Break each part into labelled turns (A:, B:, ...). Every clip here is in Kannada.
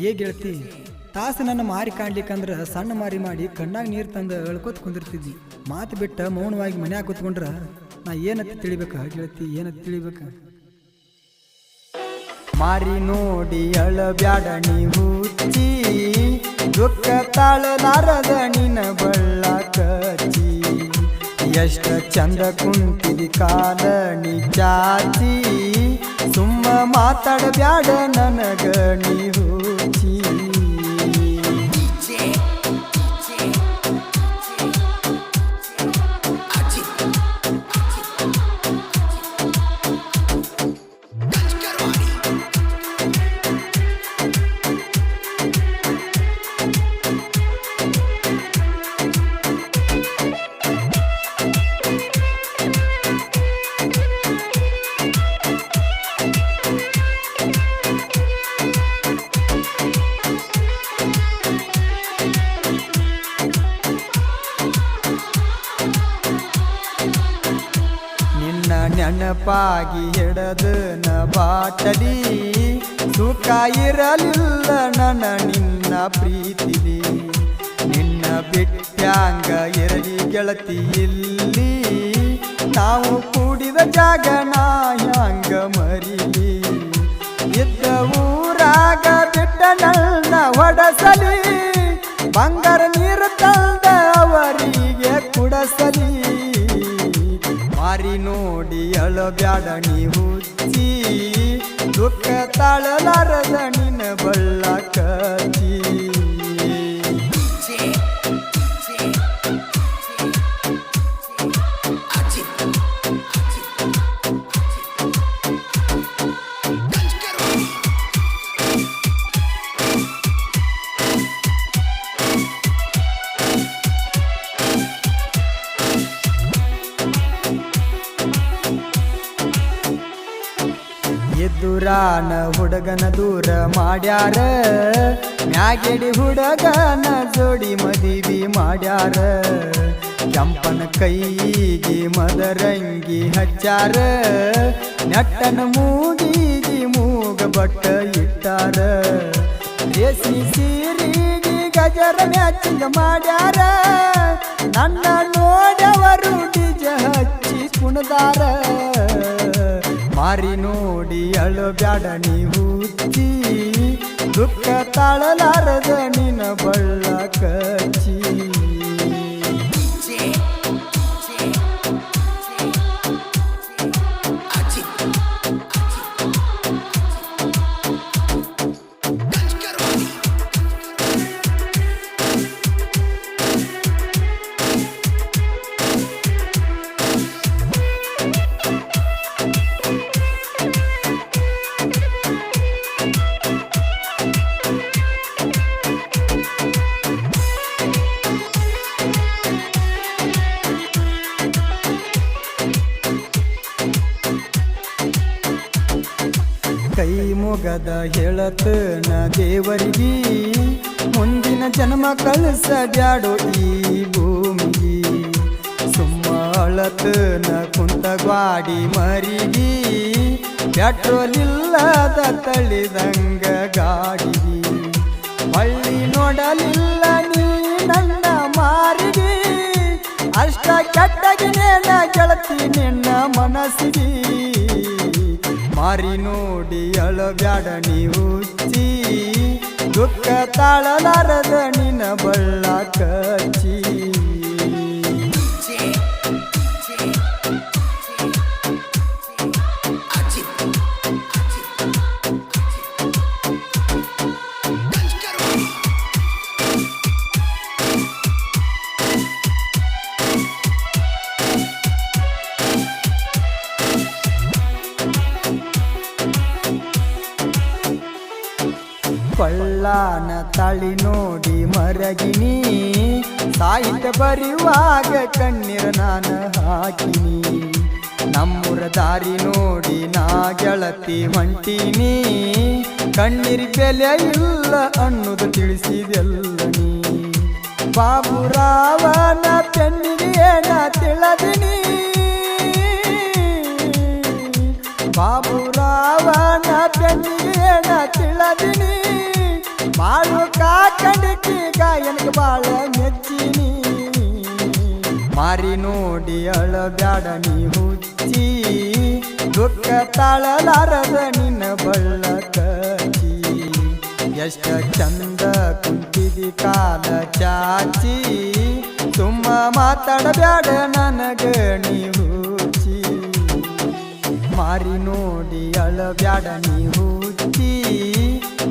A: ಏ ಗೆಳತಿ, ತಾಸು ನನ್ನ ಮಾರಿ ಕಾಣ್ಲಿಕ್ಕಂದ್ರ ಸಣ್ಣ ಮಾರಿ ಮಾಡಿ ಕಣ್ಣಾಗ ನೀರು ತಂದು ಅಳ್ಕೋತ ಕುಂದಿರ್ತಿದ್ದಿ. ಮಾತು ಬಿಟ್ಟ ಮೌನವಾಗಿ ಮನ್ಯಾಗ ಕೂತ್ಕೊಂಡ್ರ ನಾ ಏನತ್ತ ತಿಳಿಬೇಕ ಗೆಳತಿ, ಏನತ್ತ ತಿಳಿಬೇಕ? ಮಾರಿ ನೋಡಿ ಅಳಬ್ಯಾಡ ನೀ ಹುಚ್ಚಿ, ದುಃಖ ತಾಳಲಾರದ ನಿನ ಬಳ್ಳ ಕಚ್ಚಿ. ಎಷ್ಟ ಚಂದ ಕುಂತಿದಿ ಕಾಲ ನೀ ಚಾಚಿ, ಸುಮ್ಮ ಮಾತಾಡಬ್ಯಾಡ ನನಗ ನೀ ಹುಚ್ಚಿ. ನೆನಪಾಗಿ ಹಿಡದು ನ ಬಾಟಲಿ, ಸುಖ ಇರಲಿಲ್ಲ ನನ್ನ ನಿನ್ನ ಪ್ರೀತಿಲಿ. ನಿನ್ನ ಬಿಟ್ಟ್ಯಾಂಗ ಇರಲಿ ಗೆಳತಿ ಇಲ್ಲಿ, ನಾವು ಕೂಡಿದ ಜಾಗ ನಾ ಹ್ಯಾಂಗ ಮರಿಲಿ. ಇದ್ದ ಊರಾಗ ಬಿಟ್ಟ ನನ್ನ ಹೊಡಸಲಿ, ಬಂಗಾರ ನೀರು ತಂದ ಅವರಿಗೆ ಕುಡಸಲಿ. ಮಾರಿ ನೋಡಿ ಅಳಬ್ಯಾಡ ನೀ ಹುಚ್ಚಿ, ದುಃಖ ತಾಳಲಾರದ ನಿನ್ನ ಬಳ್ಳ ಕಚ್ಚಿ. ಎದುರಾನ ಹುಡುಗನ ದೂರ ಮಾಡ್ಯಾರ, ಮ್ಯಾಗೆಡಿ ಹುಡುಗನ ಜೋಡಿ ಮದಿವಿ ಮಾಡ್ಯಾರ. ಕೆಂಪನ ಕೈಗಿ ಮದರಂಗಿ ಹಚ್ಚಾರ, ನೆಟ್ಟನ ಮೂಗಿಗಿ ಮೂಗ ಬಟ್ಟ ಇಟ್ಟಾರ. ರೇಷ್ಮಿ ಸೀರಿಗಿ ಗಜರ ಮ್ಯಾಚಿಂಗ ಮಾಡ್ಯಾರ, ನನ್ನ ನೋಡವರು ಡಿಜ ಹಚ್ಚಿ ಕುಣದಾರ. ಮಾರಿ ನೋಡಿ ಅಳಬ್ಯಾಡ ನೀ ಹುಚ್ಚಿ, ದುಃಖ ತಾಳಲಾರದ ನಿನ ಬಳ್ಳ ಕಚ್ಚಿ. ಕೈ ಮುಗದ ಹೇಳತನ ದೇವರಿಗೆ, ಮುಂದಿನ ಜನ್ಮ ಕಳಿಸಬ್ಯಾಡೋ ಈ ಭೂಮಿಗೆ. ಸುಮ್ಮ ಅಳತನ ಕುಂತ ಗ್ವಾಡಿ ಮರಿಗೆ, ಪೆಟ್ರೋಲ್ ಇಲ್ಲದ ತಳಿದಂಗ ಗಾಡಿಗೆ. ಹಳ್ಳಿ ನೋಡಲಿಲ್ಲ ನೀ ನನ್ನ ಮಾರಿಗೆ, ಅಷ್ಟ ಕೆಟ್ಟಗಿನೇನ ಗೆಳತಿ ನಿನ್ನ ಮನಸ್ಸಿಗೆ. ಮಾರಿ ನೋಡಿ ಅಳಬ್ಯಾಡ ನೀ ಹುಚ್ಚಿ, ದುಃಖ ತಾಳಲಾರದ ನಿನ ಬಳ್ಳ ಕಚ್ಚಿ. ಕೊಳ್ಳಾನ ತಳಿ ನೋಡಿ ಮರಗಿನಿ, ಸಾಹಿತ್ಯ ಬರೆಯುವಾಗ ಕಣ್ಣೀರ ನಾನು ಹಾಕಿನಿ. ನಮ್ಮೂರ ದಾರಿ ನೋಡಿ ನಾ ಗೆಳತಿ ಹೊಂಟೀನಿ, ಕಣ್ಣೀರಿ ಬೆಲೆ ಇಲ್ಲ ಅನ್ನೋದು ತಿಳಿಸಿದೆಲ್ಲ ನೀ. ಬಾಬುರಾವನ ಪೆನ್ನಿಗೆ ಏನ ತಿಳದಿನಿ, ಬಾಬುರಾವನ ಪೆನ್ನಿಗೆ ಏನ ತಿಳದಿನಿ. ಮಾಳು ಕಾಕಂಡಿಕಿ ಗಾಯನಕ್ಕೆ ಬಾಳ ಮೆಚ್ಚಿನಿ ಮಾರಿ ನೋಡಿ ಅಳಬ್ಯಾಡ ನೀ ಹುಚ್ಚಿ ದುಃಖ ತಾಳಲಾರದ ನಿನ್ನ ಬಳ್ಳ ಕಚ್ಚಿ ಎಷ್ಟ ಚಂದ ಕುಂತಿದಿ ಕಾಲ ಚಾಚಿ ಸುಮ್ಮ ಮಾತಾಡಬ್ಯಾಡ ನನಗ ನೀ ಹುಚ್ಚಿ ಮಾರಿ ನೋಡಿ ಅಳಬ್ಯಾಡ ನೀ ಹುಚ್ಚಿ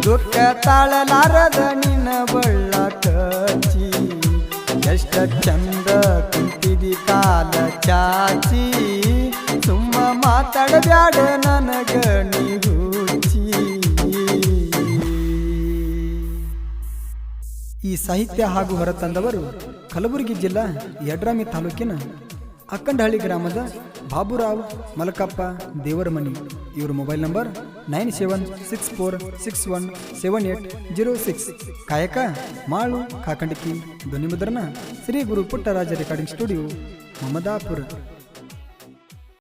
A: ದುಃಖ ತಾಳಲಾರದ ನಿನ್ನ ಬಳ್ಳ ಕಚ್ಚಿ ಎಷ್ಟ ಚಂದ ಕುಂತಿದಿ ಕಾಲ ಚಾಚಿ ಸುಮ್ಮ ಮಾತಾಡಬ್ಯಾಡ ನನಗ ನೀ ಹುಚ್ಚಿ. ಈ ಸಾಹಿತ್ಯ ಹಾಗೂ ಹೊರತಂದವರು ಕಲಬುರಗಿ ಜಿಲ್ಲಾ ಯಡ್ರಾಮಿ ತಾಲೂಕಿನ ಅಕ್ಕಂಡಹಳ್ಳಿ ಗ್ರಾಮದ ಬಾಬುರಾವ್ ಮಲಕಪ್ಪ ದೇವರಮನಿ. ಇವ್ರ ಮೊಬೈಲ್ ನಂಬರ್ 9764617806. ಕಾಯಕ ಮಾಳು ಕಾಕಂಡಿಕಿ. ಧ್ವನಿ ಮುದ್ರಣ ಶ್ರೀ ಗುರು ಪುಟ್ಟರಾಜ ರೆಕಾರ್ಡಿಂಗ್ ಸ್ಟುಡಿಯೋ ಮಮದಾಪುರ.